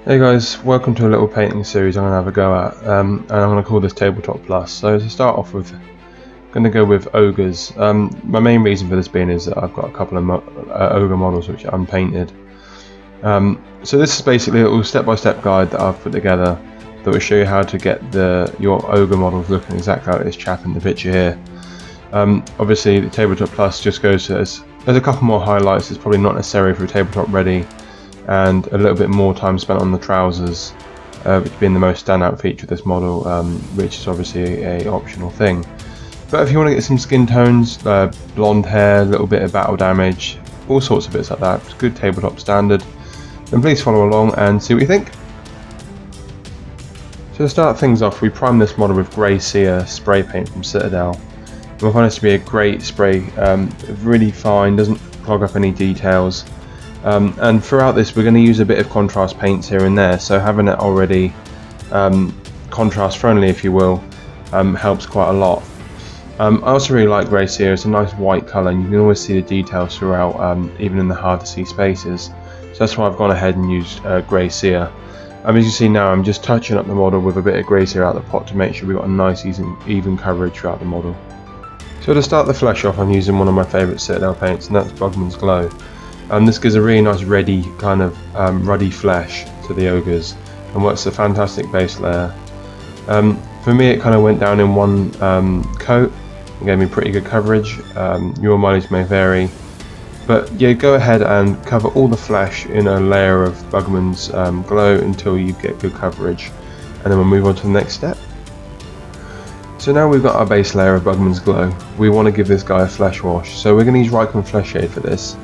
Hey guys, welcome to a little painting series I'm going to have a go at, and I'm going to call this Tabletop Plus. So to start off with, I'm going to go with Ogres. My main reason for this being is that I've got a couple of Ogre models which are unpainted. So this is basically a little step-by-step guide that I've put together that will show you how to get your Ogre models looking exactly like this chap in the picture here. Obviously the Tabletop Plus just goes to there's a couple more highlights. It's probably not necessary for a Tabletop Ready, and a little bit more time spent on the trousers, which being the most standout feature of this model, which is obviously a optional thing. But if you want to get some skin tones, blonde hair, a little bit of battle damage, all sorts of bits like that, it's good tabletop standard, then please follow along and see what you think. So to start things off, we prime this model with Grey Seer spray paint from Citadel. I find this to be a great spray, really fine, doesn't clog up any details. And throughout this we're going to use a bit of contrast paints here and there, so having it already contrast friendly, if you will, helps quite a lot. I also really like Grey Seer. It's a nice white colour and you can always see the details throughout, even in the hard to see spaces. So that's why I've gone ahead and used Grey Seer. As you see now, I'm just touching up the model with a bit of Grey Seer out of the pot to make sure we've got a nice even coverage throughout the model. So to start the flesh off, I'm using one of my favourite Citadel paints, and that's Bugman's Glow. This gives a really nice reddy kind of ruddy flesh to the ogres and works a fantastic base layer. For me it kind of went down in one coat and gave me pretty good coverage. Your mileage may vary, but yeah, go ahead and cover all the flesh in a layer of Bugman's Glow until you get good coverage, and then we'll move on to the next step. So now we've got our base layer of Bugman's Glow, we want to give this guy a flesh wash, so we're going to use Rycon Flesh Shade for this.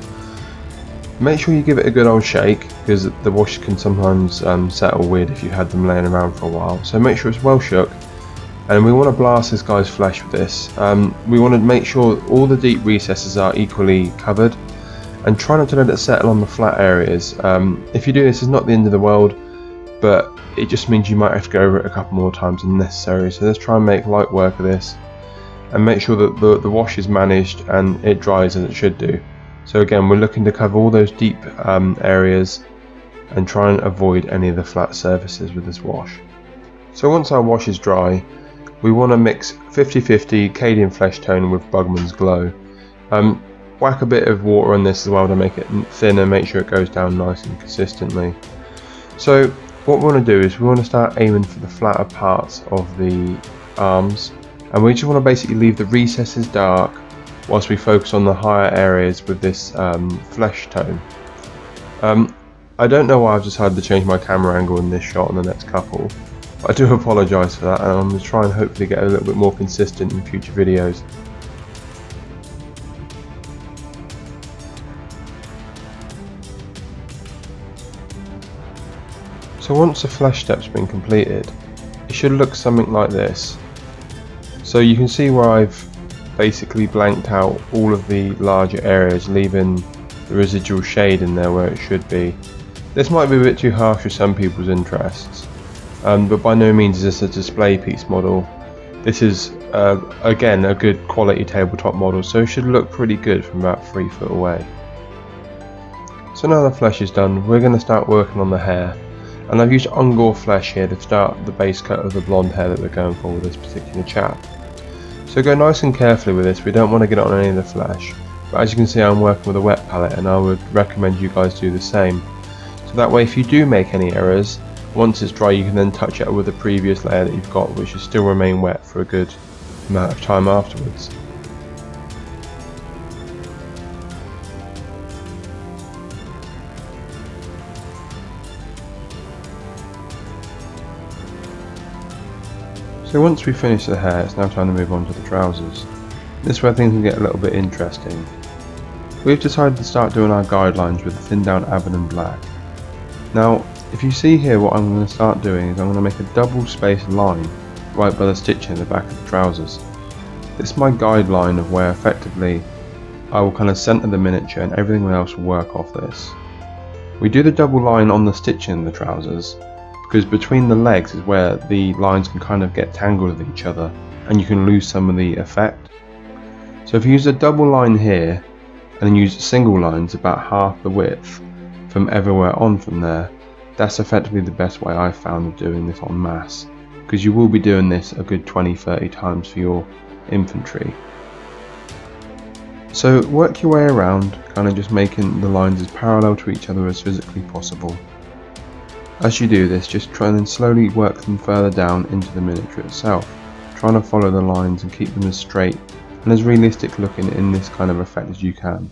Make sure you give it a good old shake, because the wash can sometimes settle weird if you had them laying around for a while. So make sure it's well shook, and we want to blast this guy's flesh with this. We want to make sure all the deep recesses are equally covered, and try not to let it settle on the flat areas. If you do this, it's not the end of the world, but it just means you might have to go over it a couple more times than necessary. So let's try and make light work of this, and make sure that the wash is managed and it dries as it should do. So again, we're looking to cover all those deep areas and try and avoid any of the flat surfaces with this wash. So once our wash is dry, we want to mix 50-50 Cadian Flesh Tone with Bugman's Glow. Whack a bit of water on this as well to make it thin and make sure it goes down nice and consistently. So what we want to do is we want to start aiming for the flatter parts of the arms, and we just want to basically leave the recesses dark whilst we focus on the higher areas with this flesh tone. I don't know why I've decided to change my camera angle in this shot and the next couple. I do apologise for that, and I'm going to try and hopefully get a little bit more consistent in future videos. So once the flesh step's been completed, it should look something like this. So you can see where I've basically blanked out all of the larger areas, leaving the residual shade in there where it should be. This might be a bit too harsh for some people's interests, but by no means is this a display piece model. This is again a good quality tabletop model, so it should look pretty good from about 3 foot away. So now the flesh is done, we're going to start working on the hair, and I've used Ogor Flesh here to start the base cut of the blonde hair that we're going for with this particular chap. So go nice and carefully with this, we don't want to get it on any of the flesh, but as you can see I'm working with a wet palette, and I would recommend you guys do the same. So that way if you do make any errors, once it's dry you can then touch it with the previous layer that you've got, which will still remain wet for a good amount of time afterwards. So once we finish the hair, it's now time to move on to the trousers. This is where things can get a little bit interesting. We've decided to start doing our guidelines with the thinned down Abaddon black. Now, if you see here, what I'm going to start doing is I'm going to make a double spaced line right by the stitching in the back of the trousers. This is my guideline of where effectively I will kind of centre the miniature and everything else will work off this. We do the double line on the stitching in the trousers because between the legs is where the lines can kind of get tangled with each other and you can lose some of the effect. So if you use a double line here and then use single lines about half the width from everywhere on from there, That's effectively the best way I've found of doing this en masse, because you will be doing this a good 20-30 times for your infantry. So work your way around, kind of just making the lines as parallel to each other as physically possible. As you do this, just try and slowly work them further down into the miniature itself, trying to follow the lines and keep them as straight and as realistic looking in this kind of effect as you can.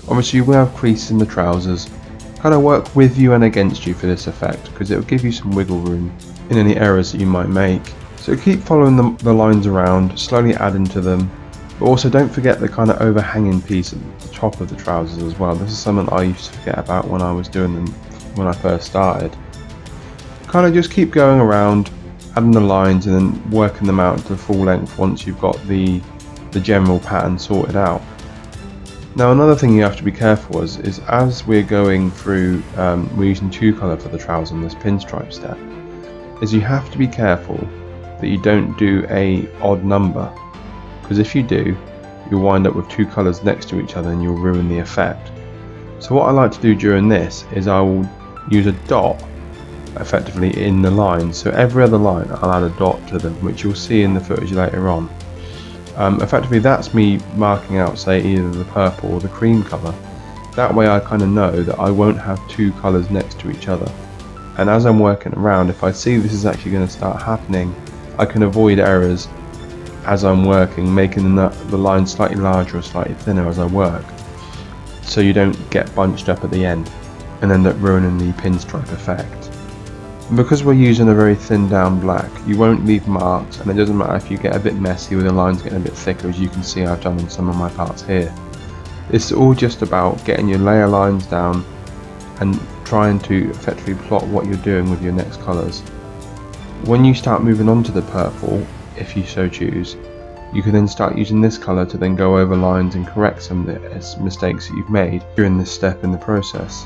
Obviously you will have creases in the trousers, kind of work with you and against you for this effect, because it will give you some wiggle room in any errors that you might make. So keep following the lines around, slowly adding to them, but also don't forget the kind of overhanging piece at the top of the trousers as well. This is something that I used to forget about when I was doing them when I first started. Kind of just keep going around, adding the lines and then working them out to full length once you've got the general pattern sorted out. Now another thing you have to be careful is as we're going through, we're using 2-colour for the trousers on this pinstripe step, is you have to be careful that you don't do a odd number, because if you do, you'll wind up with 2 colours next to each other and you'll ruin the effect. So what I like to do during this is I will use a dot effectively in the line, so every other line I'll add a dot to them, which you'll see in the footage later on. Effectively that's me marking out, say, either the purple or the cream colour. That way I kind of know that I won't have 2 colours next to each other, and as I'm working around, if I see this is actually going to start happening, I can avoid errors as I'm working, making the line slightly larger or slightly thinner as I work, so you don't get bunched up at the end and end up ruining the pinstripe effect. And because we're using a very thin down black, you won't leave marks, and it doesn't matter if you get a bit messy with the lines getting a bit thicker, as you can see I've done on some of my parts here. It's all just about getting your layer lines down and trying to effectively plot what you're doing with your next colours. When you start moving on to the purple, if you so choose, you can then start using this colour to then go over lines and correct some of the mistakes that you've made during this step in the process.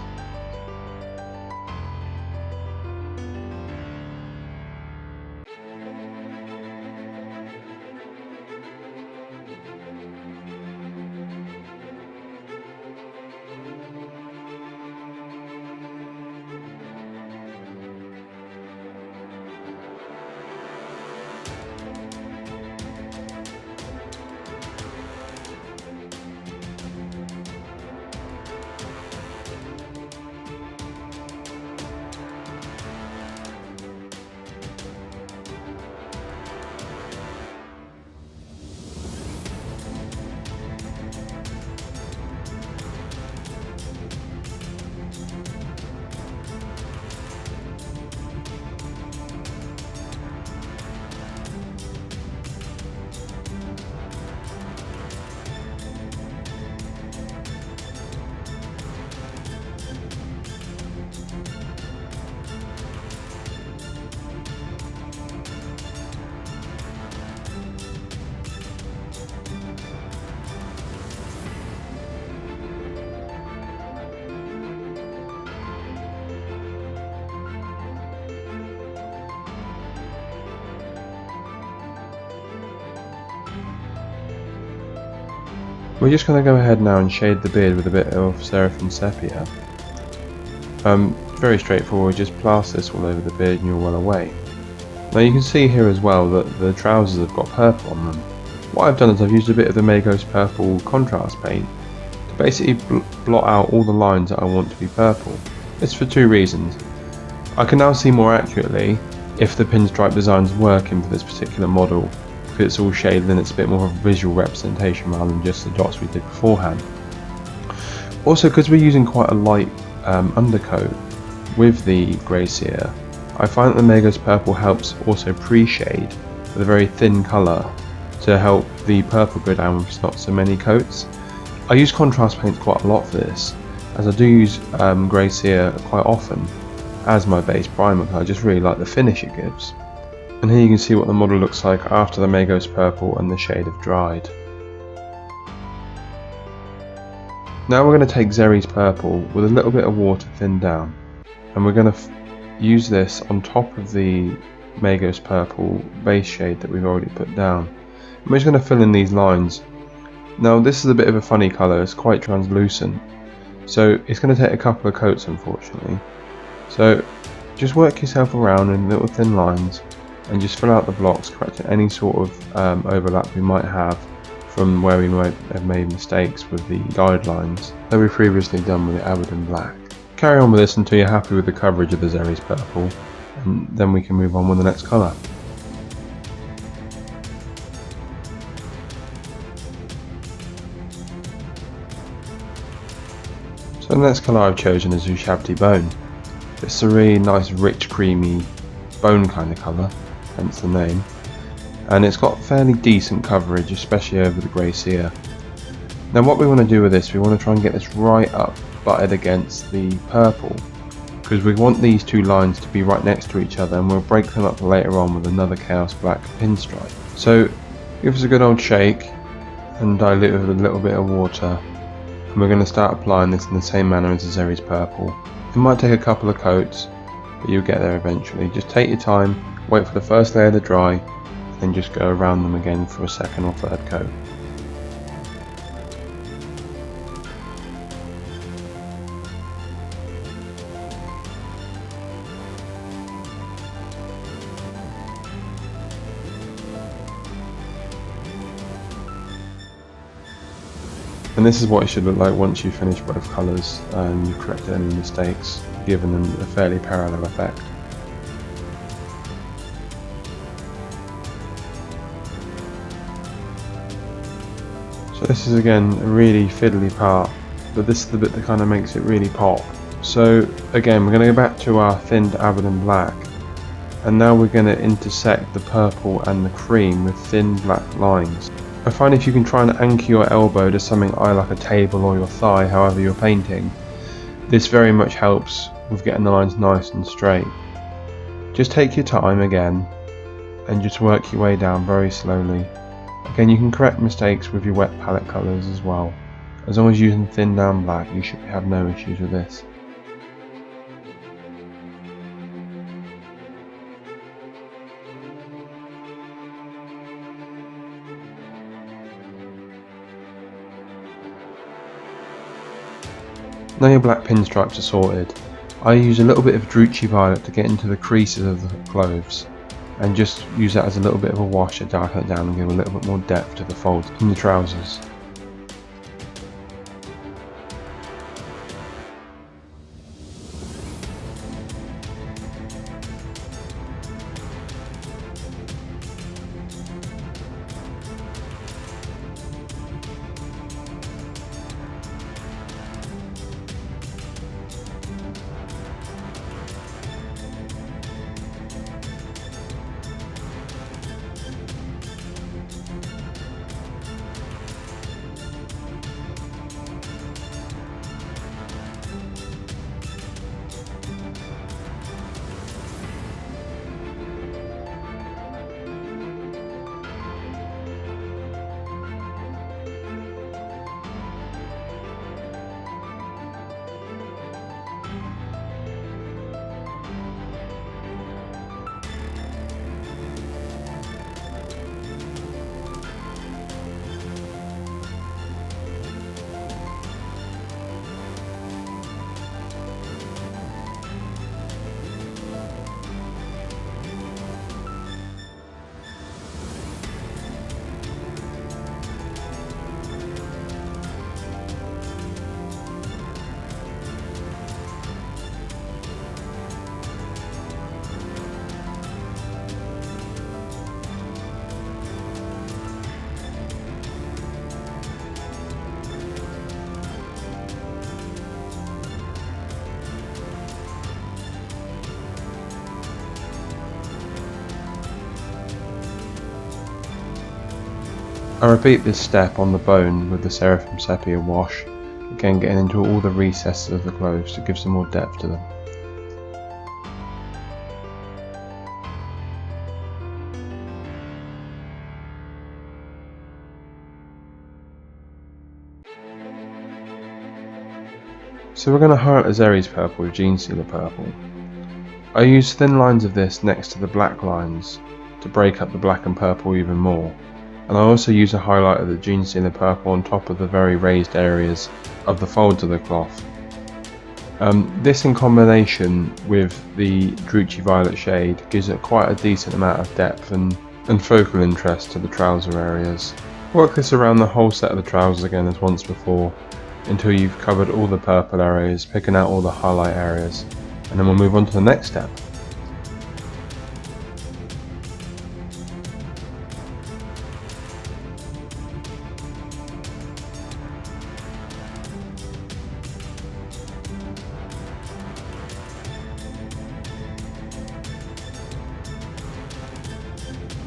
We're just going to go ahead now and shade the beard with a bit of Seraphim Sepia. Very straightforward, just plaster this all over the beard and you're well away. Now you can see here as well that the trousers have got purple on them. What I've done is I've used a bit of the Magos Purple contrast paint to basically blot out all the lines that I want to be purple. It's for 2 reasons. I can now see more accurately if the pinstripe design's working for this particular model, because it's all shaded and it's a bit more of a visual representation rather than just the dots we did beforehand. Also, because we're using quite a light undercoat with the grey sear, I find that the Magos Purple helps also pre-shade with a very thin colour to help the purple go down with not so many coats. I use contrast paints quite a lot for this, as I do use grey sear quite often as my base primer, because I just really like the finish it gives. And here you can see what the model looks like after the Magos Purple and the shade have dried. Now we're going to take Zeri's Purple with a little bit of water thinned down, and we're going to use this on top of the Magos Purple base shade that we've already put down. I'm just going to fill in these lines. Now this is a bit of a funny colour, it's quite translucent, so it's going to take a couple of coats unfortunately. So just work yourself around in little thin lines and just fill out the blocks, correcting any sort of overlap we might have from where we might have made mistakes with the guidelines that we've previously done with the Abaddon Black. Carry on with this until you're happy with the coverage of the Xeres Purple, and then we can move on with the next colour. So the next colour I've chosen is Ushabti Bone. It's a really nice, rich, creamy bone kind of colour, hence the name. And it's got fairly decent coverage, especially over the grey seer. Now what we want to do with this, we want to try and get this right up butted against the purple, because we want these two lines to be right next to each other, and we'll break them up later on with another Chaos Black pinstripe. So give us a good old shake and dilute it with a little bit of water, and we're going to start applying this in the same manner as the Xeres Purple. It might take a couple of coats, but you'll get there eventually. Just take your time, wait for the first layer to dry, and then just go around them again for a second or third coat. And this is what it should look like once you've finished both colours and you've corrected any mistakes, giving them a fairly parallel effect. So this is again a really fiddly part, but this is the bit that kind of makes it really pop. So again, we're going to go back to our thinned Abaddon Black, and now we're going to intersect the purple and the cream with thin black lines. I find if you can try and anchor your elbow to something like a table or your thigh, however you're painting, this very much helps with getting the lines nice and straight. Just take your time again and just work your way down very slowly. Again, you can correct mistakes with your wet palette colours as well. As long as you're using thin down black, you should have no issues with this. Now your black pinstripes are sorted, I use a little bit of Drucci Violet to get into the creases of the clothes, and just use that as a little bit of a wash to darken it down and give a little bit more depth to the folds in the trousers. I repeat this step on the bone with the Seraphim Sepia wash, again getting into all the recesses of the clothes to give some more depth to them. So we're going to highlight the Xeres Purple with Genestealer Purple. I use thin lines of this next to the black lines to break up the black and purple even more. And I also use a highlight of the Genestealer Purple on top of the very raised areas of the folds of the cloth. This in combination with the Druchii Violet shade gives it quite a decent amount of depth and focal interest to the trouser areas. Work this around the whole set of the trousers again as once before, until you've covered all the purple areas, picking out all the highlight areas, and then we'll move on to the next step.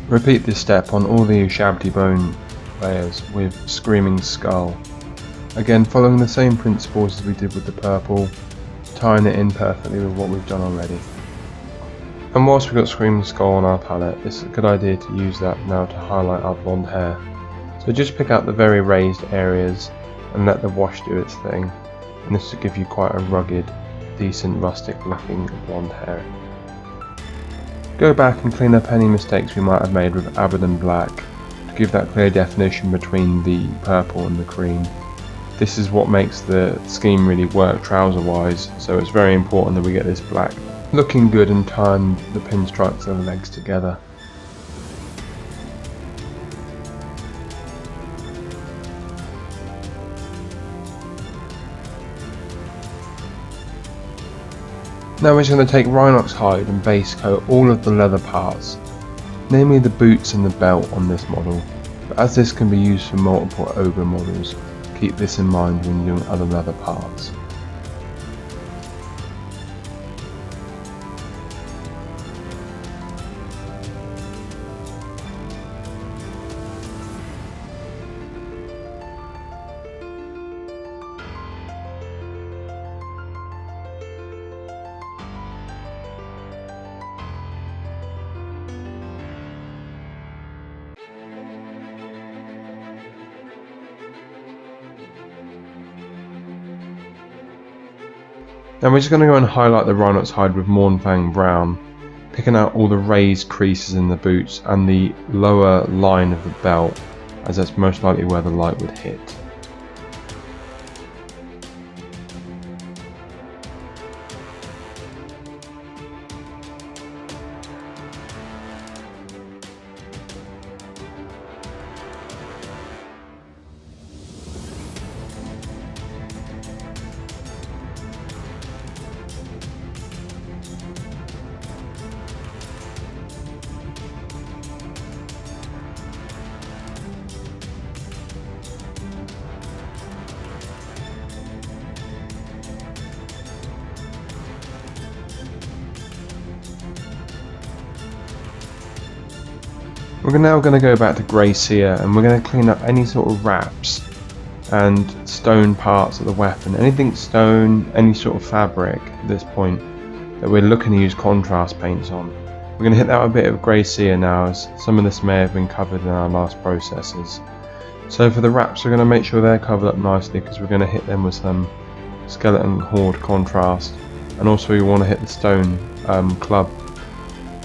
Repeat this step on all the Ushabti bone layers with Screaming Skull. Again, following the same principles as we did with the purple, tying it in perfectly with what we've done already. And whilst we've got Screaming Skull on our palette, it's a good idea to use that now to highlight our blonde hair. So just pick out the very raised areas and let the wash do its thing, and this will give you quite a rugged, decent rustic looking blonde hair. Go back and clean up any mistakes we might have made with Abaddon Black to give that clear definition between the purple and the cream. This is what makes the scheme really work trouser wise, so it's very important that we get this black looking good and tying the pinstripes of the legs together. Now we're just going to take Rhinox hide and base coat all of the leather parts, namely the boots and the belt on this model, but as this can be used for multiple Ogre models, keep this in mind when doing other leather parts. Now we're just going to go and highlight the Rhinox hide with Mournfang Brown, picking out all the raised creases in the boots and the lower line of the belt, as that's most likely where the light would hit. We're now going to go back to Grey Seer and we're going to clean up any sort of wraps and stone parts of the weapon. Anything stone, any sort of fabric at this point that we're looking to use contrast paints on. We're going to hit that with a bit of Grey Seer now, as some of this may have been covered in our last processes. So for the wraps we're going to make sure they're covered up nicely, because we're going to hit them with some Skeleton Horde contrast, and also we want to hit the stone club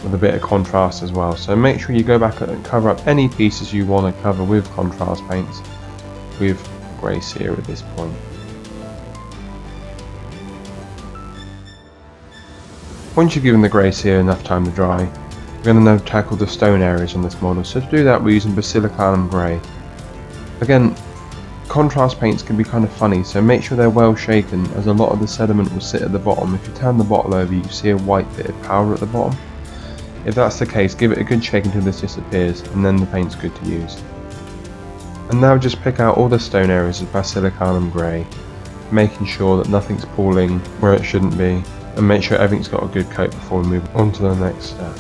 with a bit of contrast as well. So make sure you go back and cover up any pieces you want to cover with contrast paints with Grey Seer at this point. Once you've given the Grey Seer enough time to dry, we're going to now tackle the stone areas on this model. So to do that we're using Basilicanum Grey. Again, contrast paints can be kind of funny, so make sure they're well shaken, as a lot of the sediment will sit at the bottom. If you turn the bottle over you see a white bit of powder at the bottom. If that's the case, give it a good shake until this disappears, and then the paint's good to use. And now just pick out all the stone areas with Basilicanum Grey, making sure that nothing's pooling where it shouldn't be, and make sure everything's got a good coat before we move on to the next step.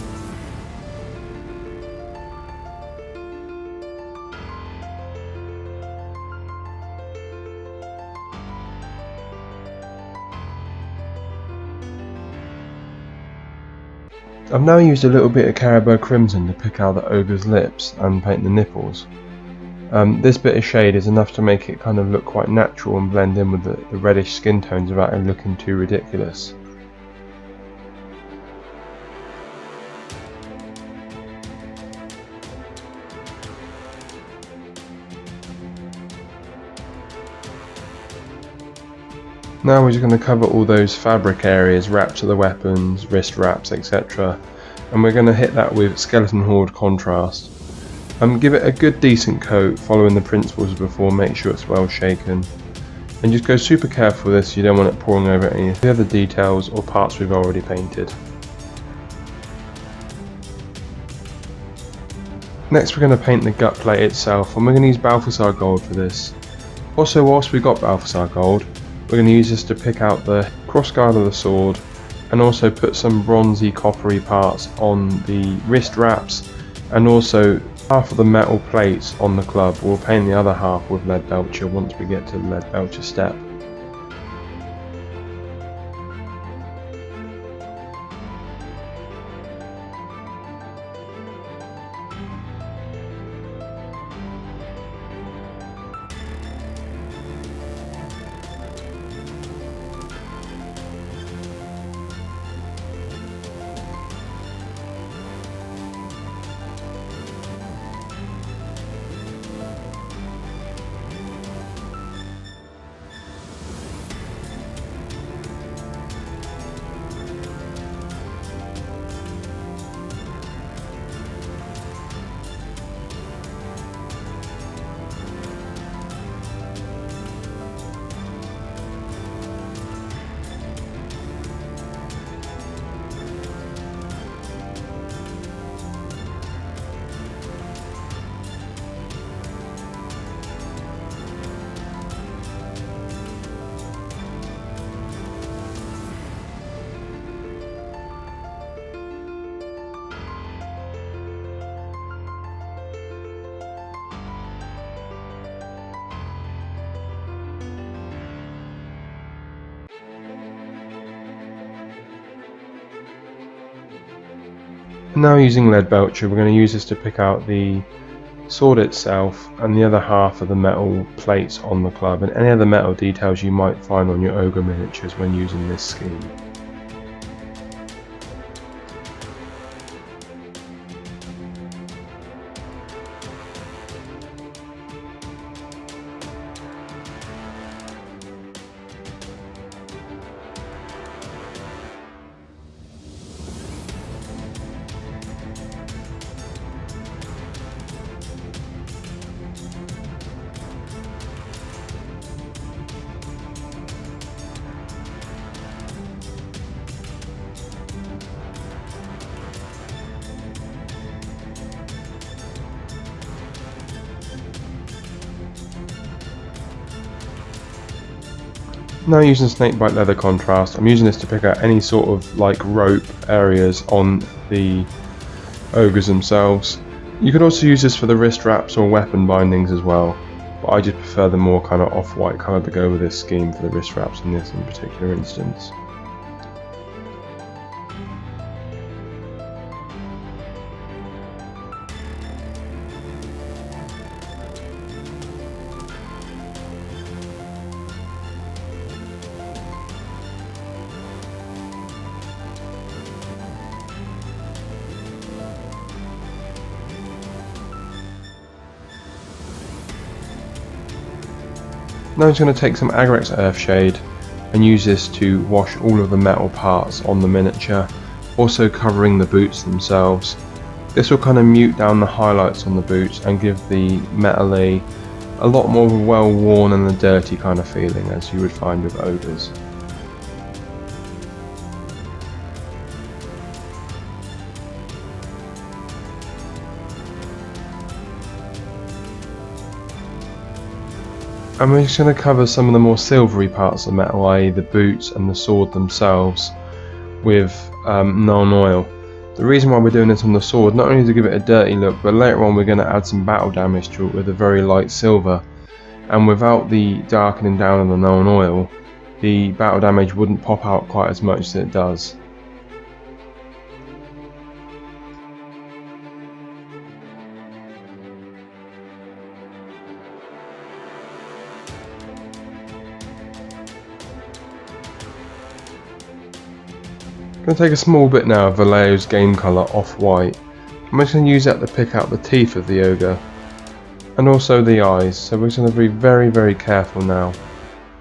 I've now used a little bit of Caribou Crimson to pick out the Ogre's lips and paint the nipples. This bit of shade is enough to make it kind of look quite natural and blend in with the reddish skin tones without it looking too ridiculous. Now we're just going to cover all those fabric areas, wraps of the weapons, wrist wraps, etc. And we're going to hit that with Skeleton Horde contrast. Give it a good decent coat following the principles before, make sure it's well shaken. And just go super careful with this, you don't want it pouring over any of the other details or parts we've already painted. Next we're going to paint the gut plate itself, and we're going to use Balthasar Gold for this. Also, whilst we've got Balthasar Gold, we're going to use this to pick out the crossguard of the sword, and also put some bronzy coppery parts on the wrist wraps, and also half of the metal plates on the club. We'll paint the other half with lead belcher once we get to the lead belcher step. Now using lead belcher, we're going to use this to pick out the sword itself and the other half of the metal plates on the club, and any other metal details you might find on your ogre miniatures when using this scheme. Now using snakebite leather contrast, I'm using this to pick out any sort of like rope areas on the ogres themselves. You could also use this for the wrist wraps or weapon bindings as well, but I just prefer the more kind of off-white colour to go with this scheme for the wrist wraps in this in particular instance. Now I'm just going to take some Agrex Earthshade and use this to wash all of the metal parts on the miniature, also covering the boots themselves. This will kind of mute down the highlights on the boots and give the metal a lot more of a well worn and a dirty kind of feeling, as you would find with ogres. And we're just going to cover some of the more silvery parts of metal, i.e. the boots and the sword themselves, with Nuln Oil. The reason why we're doing this on the sword, not only to give it a dirty look, but later on we're going to add some battle damage to it with a very light silver. And without the darkening down of the Nuln Oil, the battle damage wouldn't pop out quite as much as it does. I'm going to take a small bit now of Vallejo's game colour off-white. I'm just going to use that to pick out the teeth of the ogre and also the eyes, so we're just going to be very careful now.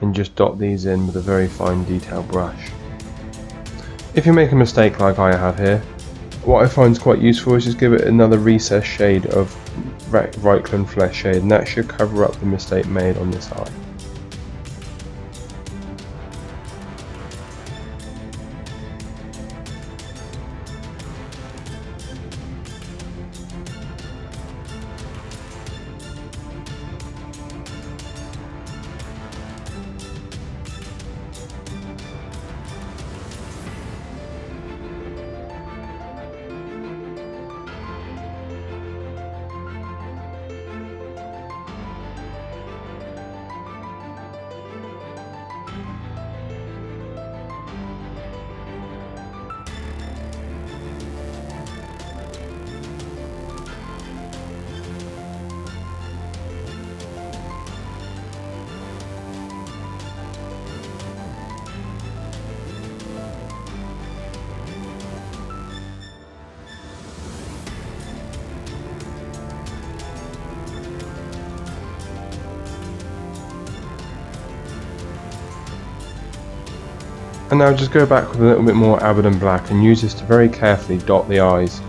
and just dot these in with a very fine detail brush. If you make a mistake like I have here, what I find is quite useful is just give it another recessed shade of Reichland Flesh shade, and that should cover up the mistake made on this eye. And now just go back with a little bit more Abaddon black and use this to very carefully dot the eyes.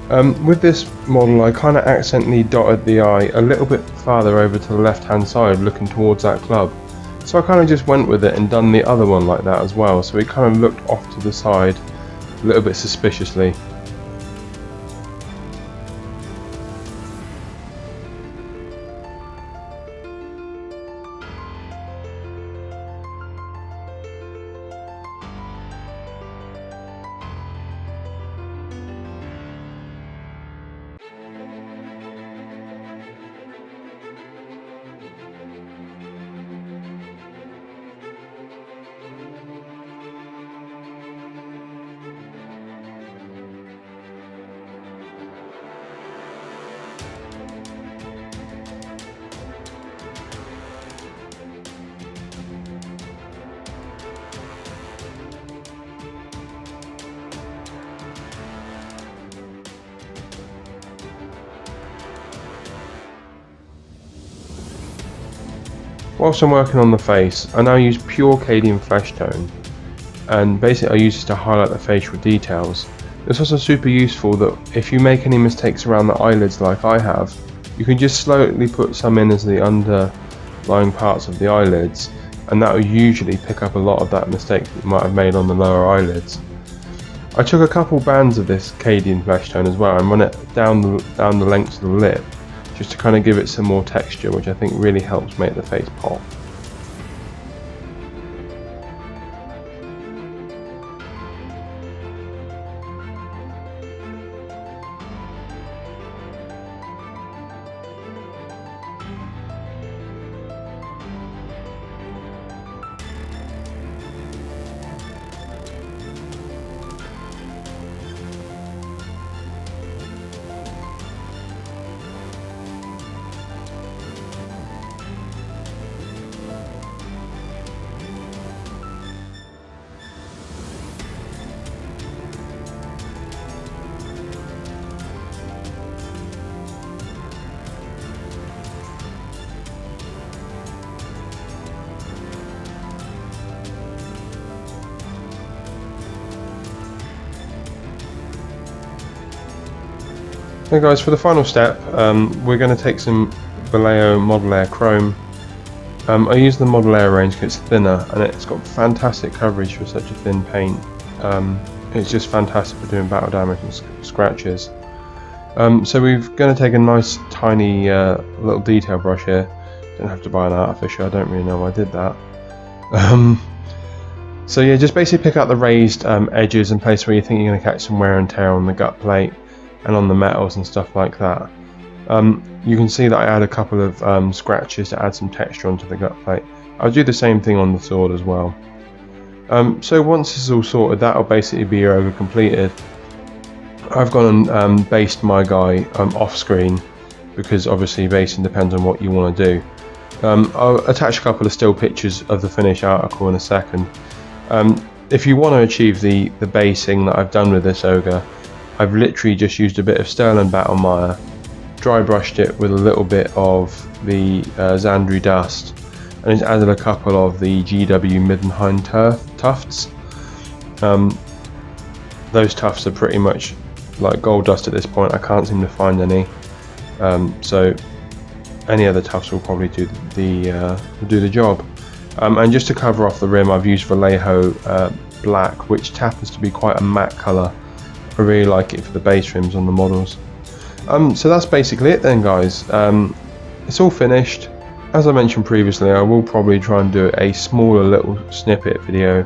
With this model I kind of accidentally dotted the eye a little bit farther over to the left hand side looking towards that club. So I kind of just went with it and done the other one like that as well, so it kind of looked off to the side a little bit suspiciously. Whilst I'm working on the face, I now use pure Cadian Flesh Tone, and basically I use this to highlight the facial details. It's also super useful that if you make any mistakes around the eyelids like I have, you can just slowly put some in as the underlying parts of the eyelids, and that will usually pick up a lot of that mistake that you might have made on the lower eyelids. I took a couple bands of this Cadian Flesh Tone as well and run it down the length of the lip, just to kind of give it some more texture, which I think really helps make the face pop. Okay guys, for the final step, we're going to take some Vallejo Model Air Chrome. I use the Model Air range because it's thinner and it's got fantastic coverage for such a thin paint. It's just fantastic for doing battle damage and scratches. So we're going to take a nice tiny little detail brush here. Don't have to buy an artificial, I don't really know why I did that. So yeah, just basically pick out the raised edges and place where you think you're going to catch some wear and tear on the gut plate and on the metals and stuff like that. You can see that I add a couple of scratches to add some texture onto the gut plate. I'll do the same thing on the sword as well. So once this is all sorted, that'll basically be your ogre completed. I've gone and based my guy off screen, because obviously basing depends on what you want to do. I'll attach a couple of still pictures of the finished article in a second. If you want to achieve the basing that I've done with this ogre, I've literally just used a bit of Sterling Battle Mire, dry brushed it with a little bit of the Xandri dust, and just added a couple of the GW mid and hind tufts. Those tufts are pretty much like gold dust at this point. I can't seem to find any, so any other tufts will probably do the job. And just to cover off the rim, I've used Vallejo black, which happens to be quite a matte colour. I really like it for the base rims on the models. So that's basically it then, guys. It's all finished. As I mentioned previously, I will probably try and do a smaller little snippet video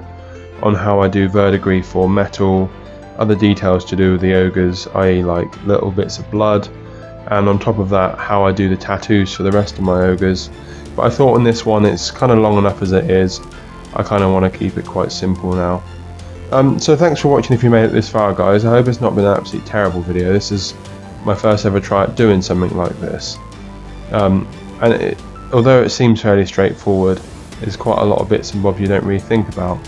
on how I do verdigris for metal, other details to do with the ogres, i.e. like little bits of blood, and on top of that how I do the tattoos for the rest of my ogres. But I thought on this one it's kind of long enough as it is. I kind of want to keep it quite simple now. So thanks for watching if you made it this far, guys. I hope it's not been an absolutely terrible video. This is my first ever try at doing something like this. Although it seems fairly straightforward, there's quite a lot of bits and bobs you don't really think about.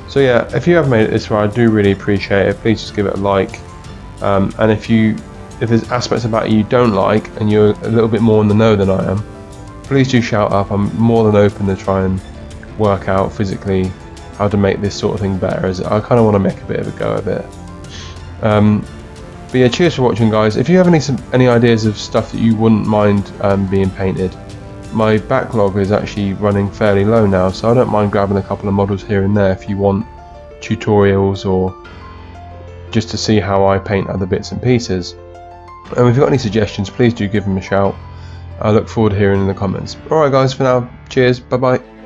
So yeah, if you have made it this far, I do really appreciate it. Please just give it a like. And if there's aspects about it you don't like and you're a little bit more in the know than I am, please do shout up. I'm more than open to try and work out physically how to make this sort of thing better, as I kind of want to make a bit of a go of it. But yeah, cheers for watching, guys. If you have any ideas of stuff that you wouldn't mind being painted, my backlog is actually running fairly low now, so I don't mind grabbing a couple of models here and there if you want tutorials or just to see how I paint other bits and pieces. And if you've got any suggestions, please do give them a shout. I look forward to hearing in the comments. Alright guys, for now, cheers, bye bye.